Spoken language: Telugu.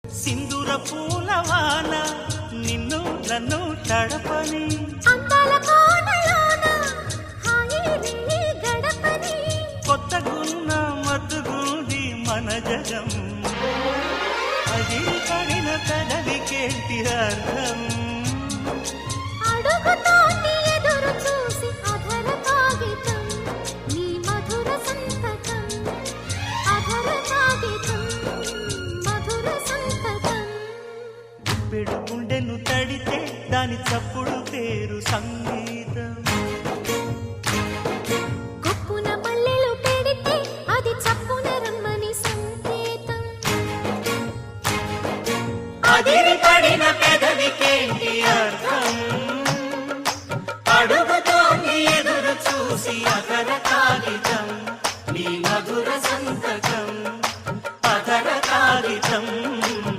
సింధూర పూలవాన నిన్ను నన్ను తడపని అందాల కోనలోన హాయి నీ గడపని కొత్తగున్న మత్తుగుంది మన జగం అది పడిన పెదవికేంటి అర్థం అడుగుతోంది ఎదురు చూసి అధర కాగితం నీ మధుర సంతకం అధర కాగితం మధుర సంతకం పెడు గుండెను తడితే దాని చప్పుడు పేరు సంగీతం కొప్పున మల్లెలు పెడితే అది చప్పున రమ్మని సంకేతం అదిరి పడిన పెదవికేంటి అర్థం అడుగుతోంది ఎదురు చూసి